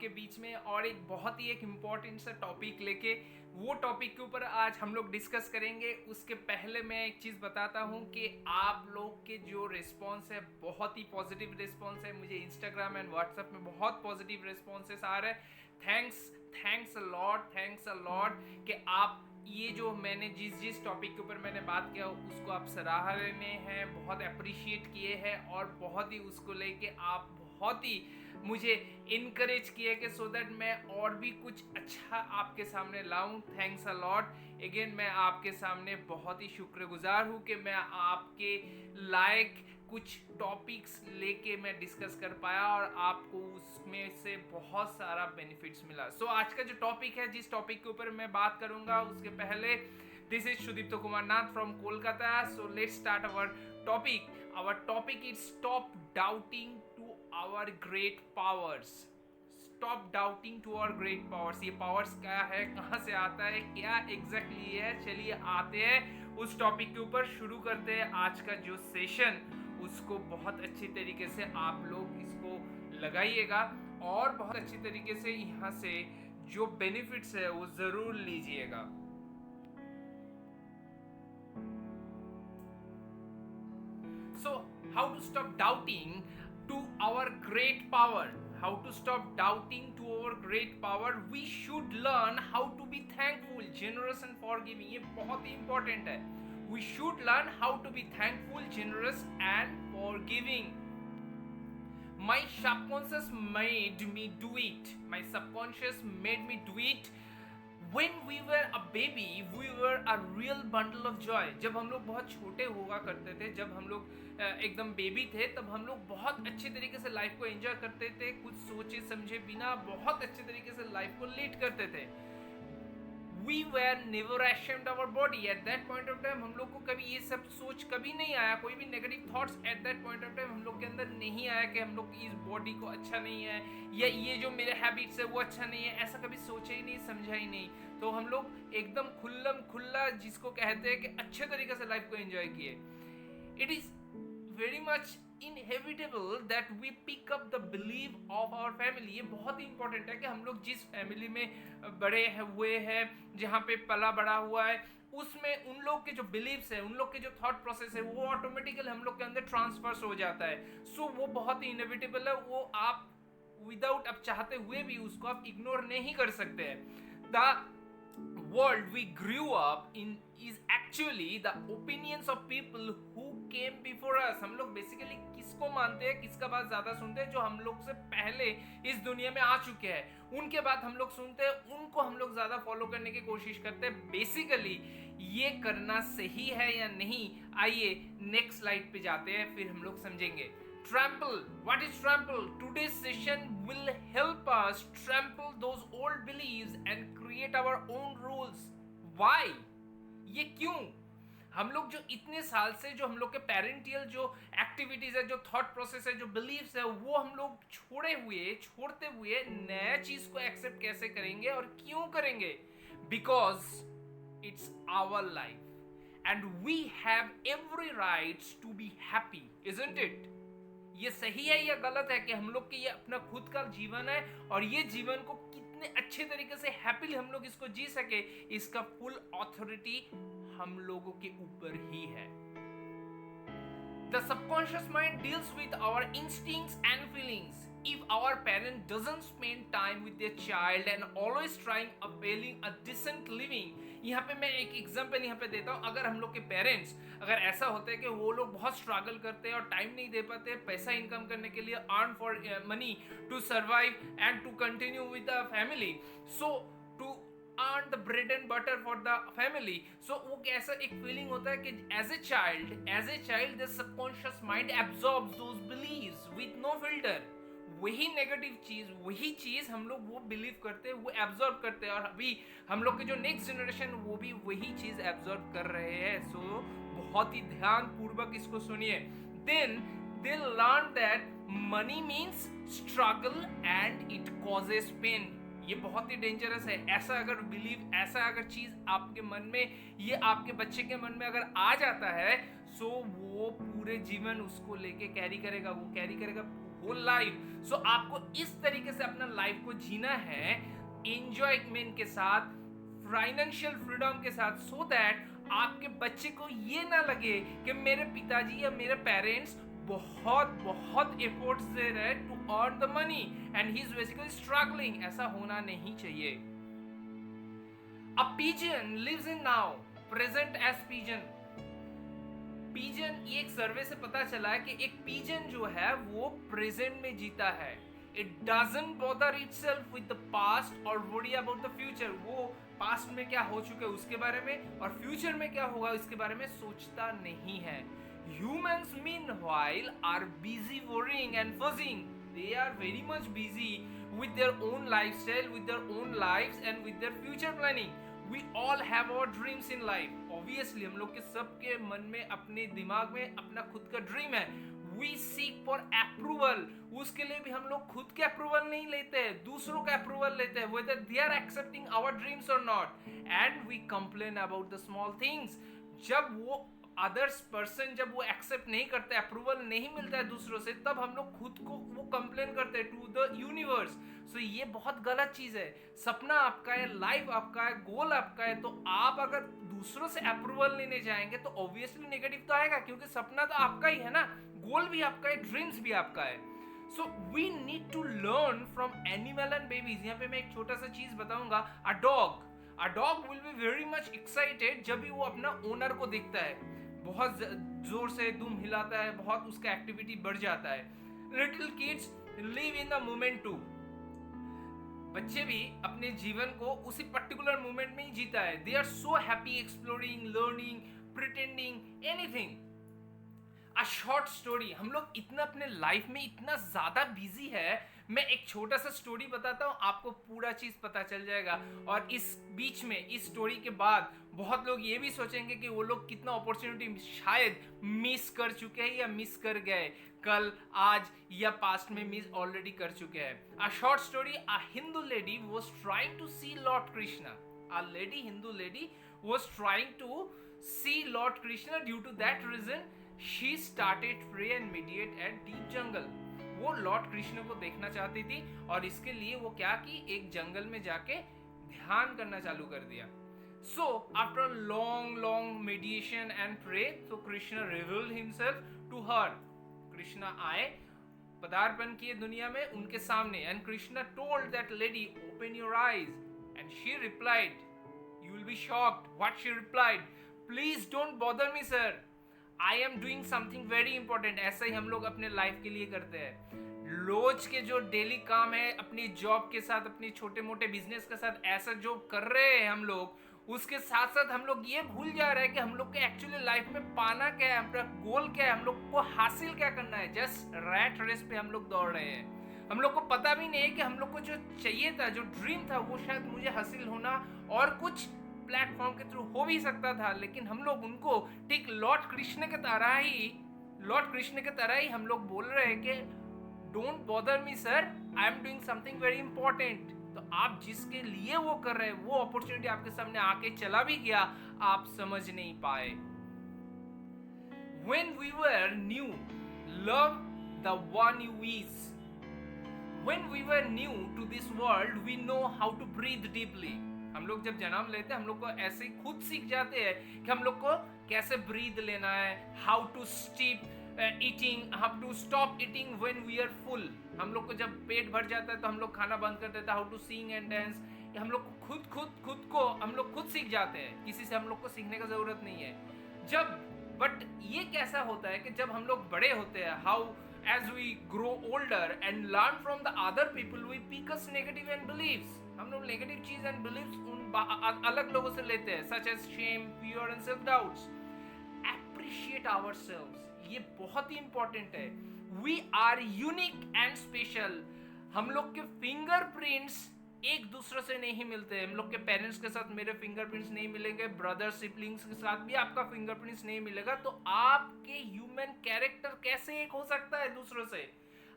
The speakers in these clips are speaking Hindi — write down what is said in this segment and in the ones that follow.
आपके बीच में और एक बहुत ही एक इम्पॉर्टेंट सा टॉपिक लेके वो टॉपिक के ऊपर आज हम लोग डिस्कस करेंगे। उसके पहले मैं एक चीज़ बताता हूँ कि आप लोग के जो रिस्पॉन्स है बहुत ही पॉजिटिव रिस्पॉन्स है। मुझे इंस्टाग्राम एंड व्हाट्सएप में बहुत पॉजिटिव रिस्पॉन्सेस आ रहे हैं। थैंक्स अ लॉट कि आप ये जो मैंने जिस टॉपिक के ऊपर मैंने बात किया उसको आप सराहने हैं, बहुत अप्रिशिएट किए हैं और बहुत ही उसको लेके आप बहुत ही मुझे इनकरेज किए कि सो दैट मैं और भी कुछ अच्छा आपके सामने लाऊं। Thanks a lot again. मैं आपके सामने बहुत ही शुक्रगुजार हूं कि मैं आपके लायक कुछ टॉपिक्स लेके मैं डिस्कस कर पाया और आपको उसमें से बहुत सारा बेनिफिट्स मिला। सो आज का जो टॉपिक है, जिस टॉपिक के ऊपर मैं बात करूंगा उसके पहले this is Sudipto Kumar Nath from Kolkata. So let's start our topic is stop doubting to our great powers. Stop doubting to our great powers. ये पावर्स क्या है, कहाँ से आता है, क्या एग्जैक्टली है, चलिए आते हैं उस टॉपिक के ऊपर। शुरू करते हैं आज का जो सेशन, उसको बहुत अच्छी तरीके से आप लोग इसको लगाइएगा और बहुत अच्छी तरीके से यहाँ से जो बेनिफिट्स है वो जरूर लीजिएगा। So, how to stop doubting to our great power? How to stop doubting to our great power? We should learn how to be thankful, generous and forgiving. ये बहुत ही important है। We should learn how to be thankful, generous and forgiving. My subconscious made me do it. My subconscious made me do it. When we were a baby, we were a real bundle of joy. जब हम लोग बहुत छोटे हुआ करते थे, जब हम लोग एकदम बेबी थे, तब हम लोग बहुत अच्छे तरीके से लाइफ को एंजॉय करते थे, कुछ सोचे समझे बिना बहुत अच्छे तरीके से लाइफ को लीड करते थे। We were never ashamed of our body. At that point of time हम लोग को कभी ये सब सोच कभी नहीं आया, कोई भी negative thoughts at that point of time हम लोग के अंदर नहीं आया कि हम लोग इस बॉडी को अच्छा नहीं है या ये जो मेरे हैबिट्स है वो अच्छा नहीं है। ऐसा कभी सोचा ही नहीं, समझा ही नहीं। तो हम लोग एकदम खुल्ला जिसको कहते हैं कि अच्छे तरीके से लाइफ को एंजॉय किए। It is very much inevitable that we pick up the belief of our family. ये बहुत ही इंपॉर्टेंट है कि हम लोग जिस फैमिली में बड़े हुए हैं, जहाँ पे पला बड़ा हुआ है, उसमें उन लोग के जो बिलीव्स है, उन लोग के जो थॉट प्रोसेस है, वो ऑटोमेटिकली हम लोग के अंदर ट्रांसफर हो जाता है। सो वो बहुत ही इनएविटेबल है, वो आप विदाउट अब चाहते हुए भी उसको आप इग्नोर नहीं कर सकते हैं। The world we grew up in is actually the opinions of people who came before us. हम लोग बेसिकली किसको मानते हैं, किसका बात ज्यादा सुनते हैं? जो हम लोग से पहले इस दुनिया में आ चुके हैं, उनके बात हम लोग सुनते हैं, उनको हम लोग ज्यादा फॉलो करने की कोशिश करते हैं। बेसिकली ये करना सही है या नहीं, आइए नेक्स्ट स्लाइड पे जाते हैं, फिर हम लोग समझेंगे। Trample. What is trample? Today's session will help us trample those old beliefs and create our own rules. Why? ये क्यों? हम लोग जो इतने साल से जो हम लोग के पेरेंटियल जो एक्टिविटीज है, जो थॉट प्रोसेस है, जो बिलीव्स है, वो हम लोग छोड़ते हुए नया चीज को एक्सेप्ट कैसे करेंगे और क्यों करेंगे? Because it's our life and we have every rights to be happy, isn't it? ये सही है या गलत है कि हम लोग के ये अपना खुद का जीवन है और ये जीवन को कितने अच्छे तरीके से हैप्पीली हम लोग इसको जी सके, इसका फुल ऑथोरिटी हम लोगों के ऊपर ही है। The subconscious mind deals with our instincts and feelings. If our parent doesn't spend time with their child and always trying appealing a decent living, यहाँ पे मैं एक एग्जांपल यहाँ पे देता हूँ। अगर हम लोग के पेरेंट्स अगर ऐसा होता है कि वो लोग बहुत स्ट्रगल करते हैं और टाइम नहीं दे पाते पैसा इनकम करने के लिए, earn for money to survive and to continue with the family, so to earn the bread and butter for the family, so वो कैसा एक फीलिंग होता है कि as a child the subconscious mind absorbs those beliefs with no filter. वही नेगेटिव चीज, वही चीज हम लोग वो बिलीव करते हैं, वो एब्जॉर्ब करते हैं और अभी हम लोग के जो नेक्स्ट जनरेशन वो भी वही चीज एब्जॉर्ब कर रहे हैं। सो बहुत ही ध्यान पूर्वक इसको सुनिए। Then they learn that money means struggle and it causes pain. ये बहुत ही डेंजरस है। ऐसा अगर बिलीव, ऐसा अगर चीज आपके मन में, ये आपके बच्चे के मन में अगर आ जाता है, सो वो पूरे जीवन उसको लेके कैरी करेगा, वो कैरी करेगा होल लाइफ. सो आपको इस तरीके से अपना लाइफ को जीना है, एंजॉयमेंट के साथ, फाइनेंशियल फ्रीडम के साथ, सो दैट आपके बच्चे को ये ना लगे कि मेरे पिताजी या मेरे पेरेंट्स बहुत बहुत एफर्ट्स दे रहे हैं to earn the money and he is basically struggling. ऐसा होना नहीं चाहिए. A pigeon lives in now, present age pigeon. Pigeon, ये एक सर्वे से पता चला है कि एक पिजन जो है वो प्रेजेंट में जीता है. It doesn't bother itself with the past और वरी अबाउट द फ्यूचर. वो पास्ट में क्या हो चुका है उसके बारे में और फ्यूचर में क्या होगा उसके बारे में सोचता नहीं है. Humans meanwhile are busy worrying and fuzzing. They are very much busy with their own lifestyle, with their own lives and with their future planning. We all have our dreams in life. Obviously हम लोग के सबके मन में, अपने दिमाग में अपना खुद का ड्रीम है. We seek for approval. उसके लिए भी हम लोग खुद के अप्रूवल नहीं लेते हैं, दूसरों का अप्रूवल लेते हैं, whether they are accepting our dreams or not. And we complain about the small things. जब वो अदर्स पर्सन जब वो एक्सेप्ट नहीं करते, अप्रूवल नहीं मिलता है दूसरों से, तब हम लोग खुद को वो कंप्लेन करते हैं टू द यूनिवर्स. सो ये बहुत गलत चीज है. सपना आपका है, लाइफ आपका है, गोल आपका है, तो आप अगर दूसरों से अप्रूवल लेने जाएंगे तो ऑब्वियसली नेगेटिव तो आएगा, क्योंकि सपना तो आपका ही है ना, गोल भी आपका है, ड्रीम्स भी आपका है. So we need to learn from animal and babies. यहाँ पे मैं एक छोटा सा चीज बताऊंगा. A dog will be very much excited जब भी वो अपना ओनर को देखता है, बहुत जोर से दुम हिलाता है, बहुत उसका एक्टिविटी बढ़ जाता है. Little kids live in the moment too. बच्चे भी अपने जीवन को उसी पर्टिकुलर मोमेंट में ही जीता है. They are so happy exploring, learning, pretending, anything. A short story. हम लोग इतना अपने लाइफ में इतना ज्यादा बिजी है. मैं एक छोटा सा स्टोरी बताता हूँ, आपको पूरा चीज पता चल जाएगा. और इस बीच में, इस स्टोरी के बाद बहुत लोग ये भी सोचेंगे कि वो लोग कितना अपॉर्चुनिटी शायद मिस कर चुके हैं या मिस कर गए, कल, आज या पास्ट में मिस ऑलरेडी कर चुके हैं. A short story. A Hindu lady was trying to see lord Krishna. A lady, Hindu lady was trying to see lord Krishna. Due to that reason she started pray and meditate at deep jungle. वो लॉर्ड कृष्ण को देखना चाहती थी और इसके लिए वो क्या की, एक जंगल में जाके ध्यान करना चालू कर दिया. So after long meditation and pray, so Krishna revealed himself to her. Krishna आए, पदार्पण किए दुनिया में उनके सामने, and Krishna told that lady, open your eyes, and she replied, you will be shocked what she replied, please don't bother me sir, I am doing something very important. ऐसा ही हम लोग अपने लाइफ के लिए करते हैं. रोज के जो डेली काम है, अपनी जॉब के साथ, अपनी छोटे मोटे बिजनेस के साथ, ऐसा जो कर रहे हैं हम लोग, उसके साथ साथ हम लोग ये भूल जा रहे हैं कि हम लोग के एक्चुअली लाइफ में पाना क्या है, हमारा गोल क्या है, हम लोग को हासिल क्या करना है. जस्ट रैट रेस पे हम लोग दौड़ रहे हैं. हम लोग को पता भी नहीं है कि हम लोग को जो चाहिए था, जो ड्रीम था, वो शायद मुझे हासिल होना और कुछ प्लेटफॉर्म के थ्रू हो भी सकता था, लेकिन हम लोग उनको ठीक लॉर्ड कृष्ण के तरह ही हम लोग बोल रहे हैं कि don't bother me sir, I am doing something very important. तो आप जिसके लिए वो कर रहे हैं, वो अपॉर्चुनिटी आपके सामने आके चला भी गया, आप समझ नहीं पाए. When we were new, love the one you is. When we were new to this world, we know how to breathe deeply. हम लोग जब जन्म लेते हैं, हम लोग को ऐसे ही खुद सीख जाते हैं कि हम लोग को कैसे ब्रीद लेना है, how to eating, how to stop eating when we are full. हम लोग को जब पेट भर जाता है तो हम लोग खाना बंद कर देते हैं. How to sing and dance. हम लोग को खुद को हम लोग खुद सीख जाते हैं, किसी से हम लोग को सीखने का जरूरत नहीं है. बट ये कैसा होता है कि जब हम लोग बड़े होते हैं, how as we grow older and learn from the other people, we pick us negative and beliefs. हम लोग नेगेटिव चीज एंड बिलीव्स उन अलग लोगों से लेते हैं, such as shame, fear and self doubts. Appreciate ourselves. ये बहुत ही इंपॉर्टेंट है. We are unique and special. हम लोग के फिंगरप्रिंट्स एक दूसरे से नहीं मिलते. हम लोग के पेरेंट्स के साथ मेरे फिंगरप्रिंट्स नहीं मिलेंगे, ब्रदर सिबलिंग्स के साथ भी आपका फिंगरप्रिंट्स नहीं मिलेगा. तो आपके ह्यूमन कैरेक्टर कैसे एक हो सकता है दूसरों से?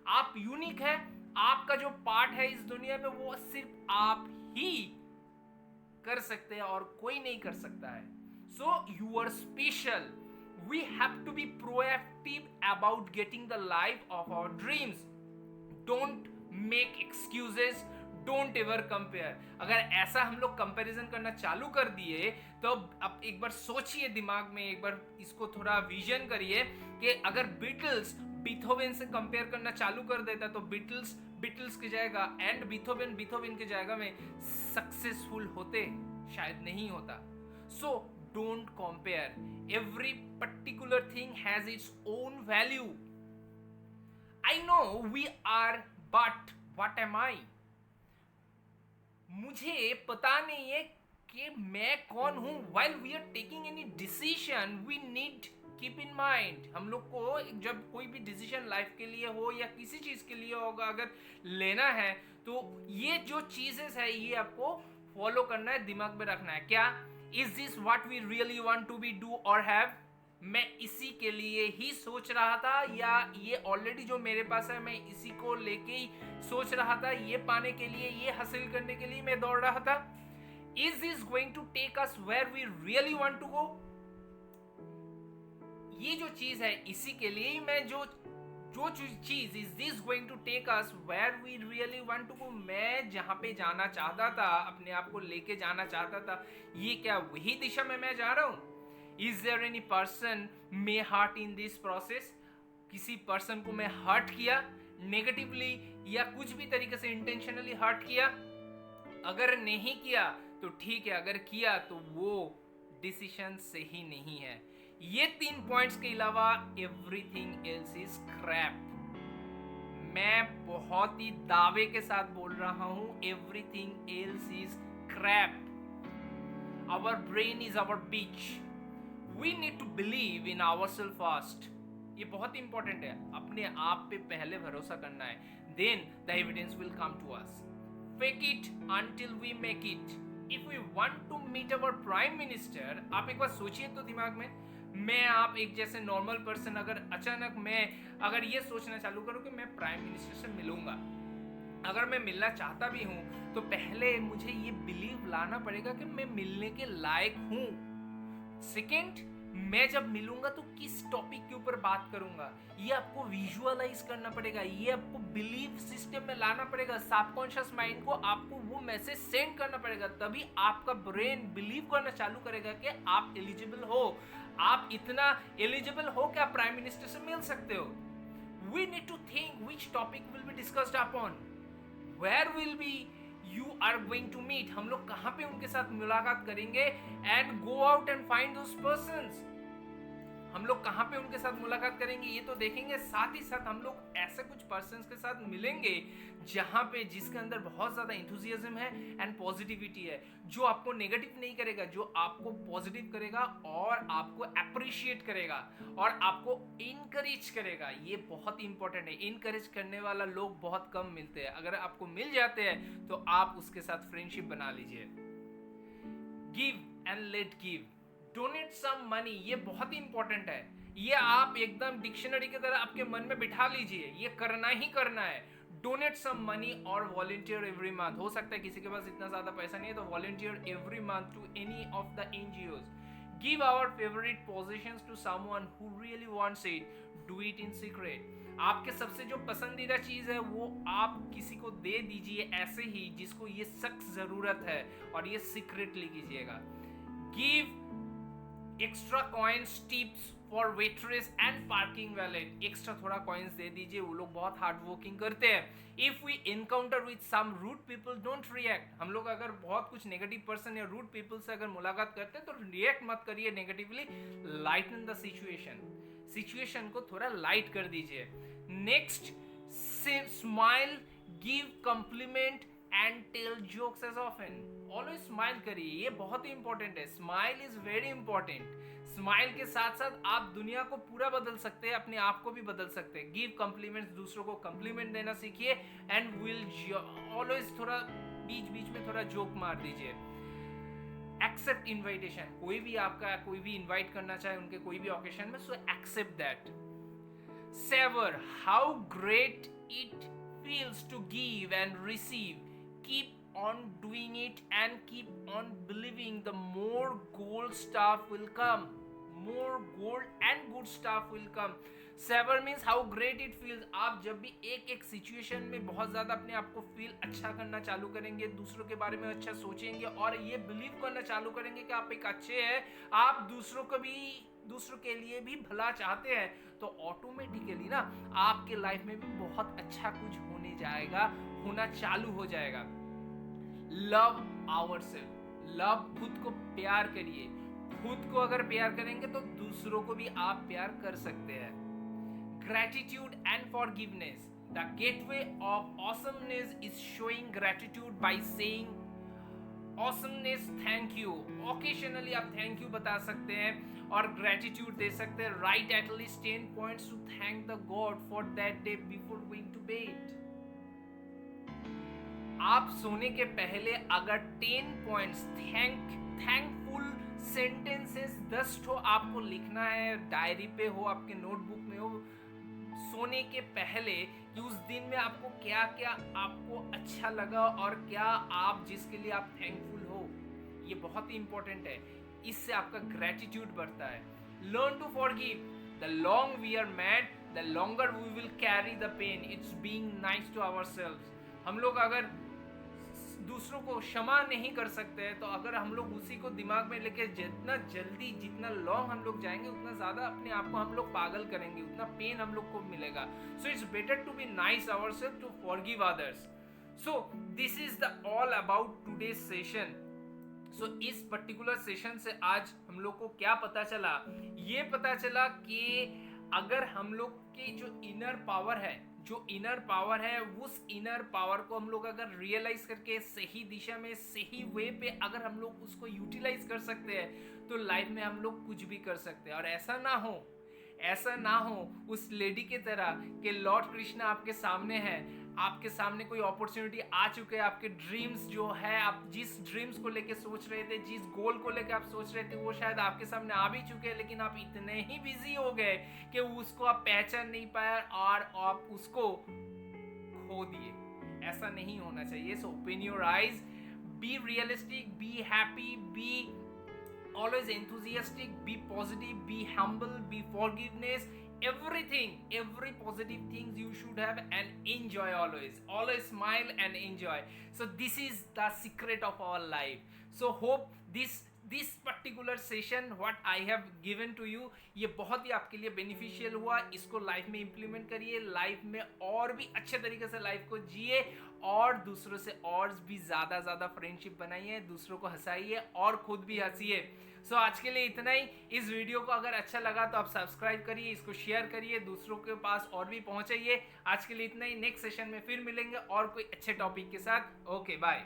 आप यूनिक है. आपका जो पार्ट है इस दुनिया में, वो सिर्फ आप ही कर सकते हैं और कोई नहीं कर सकता है. So you are special. We have to be proactive about getting the life of our dreams. Don't make excuses, don't ever compare. अगर ऐसा हम लोग कंपैरिजन करना चालू कर दिए तो अब एक बार सोचिए दिमाग में, एक बार इसको थोड़ा विजन करिए कि अगर बीटल्स बीथोवेन से कंपेयर करना चालू कर देता तो बीटल्स की जगह एंड बीथोवेन की जगह में सक्सेसफुल होते, शायद नहीं होता। So don't compare, every particular thing has its own value. I know we are, but what am I? मुझे पता नहीं है कि मैं कौन हूं। while we are taking any decision we need keep in mind, हम लोग को जब कोई भी डिसीजन लाइफ के लिए हो या किसी चीज के लिए होगा अगर लेना है तो ये जो चीजेस है ये आपको फॉलो करना है, दिमाग में रखना है। क्या is this what we really want to be do और हैव? मैं इसी के लिए ही सोच रहा था या ये ऑलरेडी जो मेरे पास है मैं इसी को लेके ही सोच रहा था, ये पाने के लिए, ये हासिल करने के लिए मैं दौड़ रहा था? Is this going to take us where we really want to go? ये जो चीज है इसी के लिए ही मैं जो चीज, is this going to take us where we really want to go? मैं जहां पे जाना चाहता था, अपने आप को लेके जाना चाहता था, ये क्या वही दिशा में मैं जा रहा हूं? Is there any person may hurt in this process? किसी पर्सन को मैं हर्ट किया नेगेटिवली या कुछ भी तरीके से इंटेंशनली हर्ट किया? अगर नहीं किया तो ठीक है, अगर किया तो वो डिसीजन सही नहीं है। ये 3 पॉइंट्स के अलावा एवरीथिंग एल्स इज क्रैप। मैं बहुत ही दावे के साथ बोल रहा हूं, everything else is crap. Our brain is our beach. We need to believe in ourselves first. ये बहुत इंपॉर्टेंट है, अपने आप पे पहले भरोसा करना है। Then the evidence will come to us. Fake it until we make it. If we want to meet our prime minister, आप एक बार सोचिए तो दिमाग में, मैं आप एक जैसे नॉर्मल पर्सन अगर अचानक मैं अगर ये सोचना चालू करूं कि मैं प्राइम मिनिस्टर से मिलूंगा, अगर मैं मिलना चाहता भी हूं तो पहले मुझे ये बिलीव लाना पड़ेगा कि मैं मिलने के लायक हूं। सेकेंड, मैं जब मिलूंगा तो किस टॉपिक के ऊपर बात करूंगा, ये आपको विजुअलाइज करना पड़ेगा, ये आपको बिलीफ सिस्टम में लाना पड़ेगा। सबकॉन्शियस माइंड को आपको वो मैसेज सेंड करना पड़ेगा, तभी आपका ब्रेन बिलीव करना चालू करेगा कि आप एलिजिबल हो, आप इतना एलिजिबल हो कि आप प्राइम मिनिस्टर से मिल सकते हो। We need to think which topic will be discussed upon, where will be you are going to meet, हम लोग कहां पे उनके साथ मुलाकात करेंगे, and go out and find those persons. हम लोग कहां पे उनके साथ मुलाकात करेंगे ये तो देखेंगे, साथ ही साथ हम लोग ऐसे कुछ पर्संस के साथ मिलेंगे जहां पे जिसके अंदर बहुत ज्यादा एंथुसियाज्म है एंड पॉजिटिविटी है, जो आपको नेगेटिव नहीं करेगा, जो आपको पॉजिटिव करेगा और आपको अप्रिशिएट करेगा और आपको इनकरेज करेगा। ये बहुत इंपॉर्टेंट है, इनकरेज करने वाला लोग बहुत कम मिलते हैं। अगर आपको मिल जाते हैं तो आप उसके साथ फ्रेंडशिप बना लीजिए। Give and let give, donate some money, ये बहुत ही इंपॉर्टेंट है। ये आप एकदम डिक्शनरी की तरह आपके मन में बिठा लीजिए, ये करना ही करना है। डोनेट सम मनी और वॉलंटियर एवरी मंथ। हो सकता है किसी के पास इतना ज्यादा पैसा नहीं है तो volunteer every month to any of the NGOs. Give our favourite positions to someone who really wants it, do it in secret. आपके सबसे जो पसंदीदा चीज है वो आप किसी को दे दीजिए ऐसे ही जिसको ये सख्त जरूरत है, और ये सीक्रेटली कीजिएगा। Give extra coins, tips for waitress and parking valet, extra थोड़ा कॉइन्स दे दीजिए, वो लोग बहुत हार्ड वर्किंग करते हैं। If we encounter with some rude people don't react, हम लोग अगर बहुत कुछ नेगेटिव पर्सन या रूड पीपल से अगर मुलाकात करते हैं तो रिएक्ट मत करिए नेगेटिवली, लाइटन द सिचुएशन को थोड़ा लाइट कर दीजिए। Next, smile, give compliment and tell jokes as often. Always smile करिए, ये बहुत ही इंपॉर्टेंट है। Smile is very important. Smile के साथ साथ आप दुनिया को पूरा बदल सकते हैं, अपने आप को भी बदल सकते हैं। गिव कॉम्प्लीमेंट्स, दूसरों को कॉम्प्लीमेंट देना सीखिए, एंड विल ऑलवेज थोड़ा बीच बीच में थोड़ा जोक मार दीजिए। एक्सेप्ट इनविटेशन, कोई भी आपका कोई भी इनवाइट करना चाहे उनके कोई भी ओकेशन में, so accept that. Savour how great it feels to give and receive, keep on doing it and keep on believing, the more gold stuff will come, more gold and good stuff will come. Savor means how great it feels. आप जब भी एक एक सिचुएशन में बहुत ज़्यादा अपने आप को फील अच्छा करना चालू करेंगे, दूसरों के बारे में अच्छा सोचेंगे और ये बिलीव करना चालू करेंगे कि आप एक अच्छे हैं, आप दूसरों के लिए भी भला चाहते हैं, तो ऑटोमेटिकली ना आपके लाइफ में भी बहुत अच्छा कुछ होना चालू हो जाएगा. लव आवरसेल्फ, लव, खुद को प्यार करिए. खुद को अगर प्यार करेंगे तो दूसरों को भी आप प्यार कर सकते हैं. Gratitude and forgiveness. The gateway of awesomeness is showing gratitude by saying awesomeness thank you. Occasionally आप thank you बता सकते हैं और gratitude दे सकते हैं. Write at least 10 points to thank the God for that day before going to bed. आप सोने के पहले अगर 10 points thankful sentences 10 ठो आपको लिखना है, डायरी पे हो, आपके नोटबुक में हो, सोने के पहले, कि उस दिन में आपको क्या क्या आपको अच्छा लगा और क्या आप जिसके लिए आप थैंकफुल हो. ये बहुत ही इंपॉर्टेंट है. इससे आपका ग्रेटिट्यूड बढ़ता है. Learn to forgive. The long we are mad the longer we will carry the pain. It's being nice to ourselves. हम लोग अगर दूसरों को क्षमा नहीं कर सकते हैं तो अगर हम लोग उसी को दिमाग में लेके जितना जल्दी जितना लॉन्ग हम लोग जाएंगे उतना ज़्यादा अपने आप को हम लोग पागल करेंगे, उतना पेन हम लोग को मिलेगा. So it's better to be nice ourself to forgive others. So this is the all about today's session. So इस पर्टिकुलर सेशन से आज हम लोग को क्या पता चला? ये पता चला कि अगर हम लोग की जो इनर पावर है उस इनर पावर को हम लोग अगर रियलाइज करके सही दिशा में सही वे पे अगर हम लोग उसको यूटिलाइज कर सकते हैं तो लाइफ में हम लोग कुछ भी कर सकते हैं. और ऐसा ना हो उस लेडी के तरह कि लॉर्ड कृष्ण आपके सामने है, आपके सामने कोई अपॉर्चुनिटी आ चुके हैं, आपके ड्रीम्स जो है, आप जिस ड्रीम्स को लेके सोच रहे थे, जिस गोल को लेके आप सोच रहे थे, वो शायद आपके सामने आ भी चुके हैं, लेकिन आप इतने ही बिजी हो गए कि उसको आप पहचान नहीं पाए और आप उसको खो दिए. ऐसा नहीं होना चाहिए. So open your eyes, be realistic, be happy, be always enthusiastic, be positive, be humble, be forgiveness, every positive things you should have, and enjoy always smile and enjoy. So this is the secret of our life. So hope this particular session what I have given to you ये बहुत ही आपके लिए बेनिफिशियल हुआ. इसको लाइफ में इम्प्लीमेंट करिए, लाइफ में और भी अच्छे तरीके से लाइफ को जिए और दूसरों से और भी ज़्यादा फ्रेंडशिप बनाइए, दूसरों को हंसाइए और खुद भी हंसिए. सो आज के लिए इतना ही. इस वीडियो को अगर अच्छा लगा तो आप सब्सक्राइब करिए, इसको शेयर करिए, दूसरों के पास और भी पहुंचाइए. आज के लिए इतना ही. नेक्स्ट सेशन में फिर मिलेंगे और कोई अच्छे टॉपिक के साथ. Okay bye.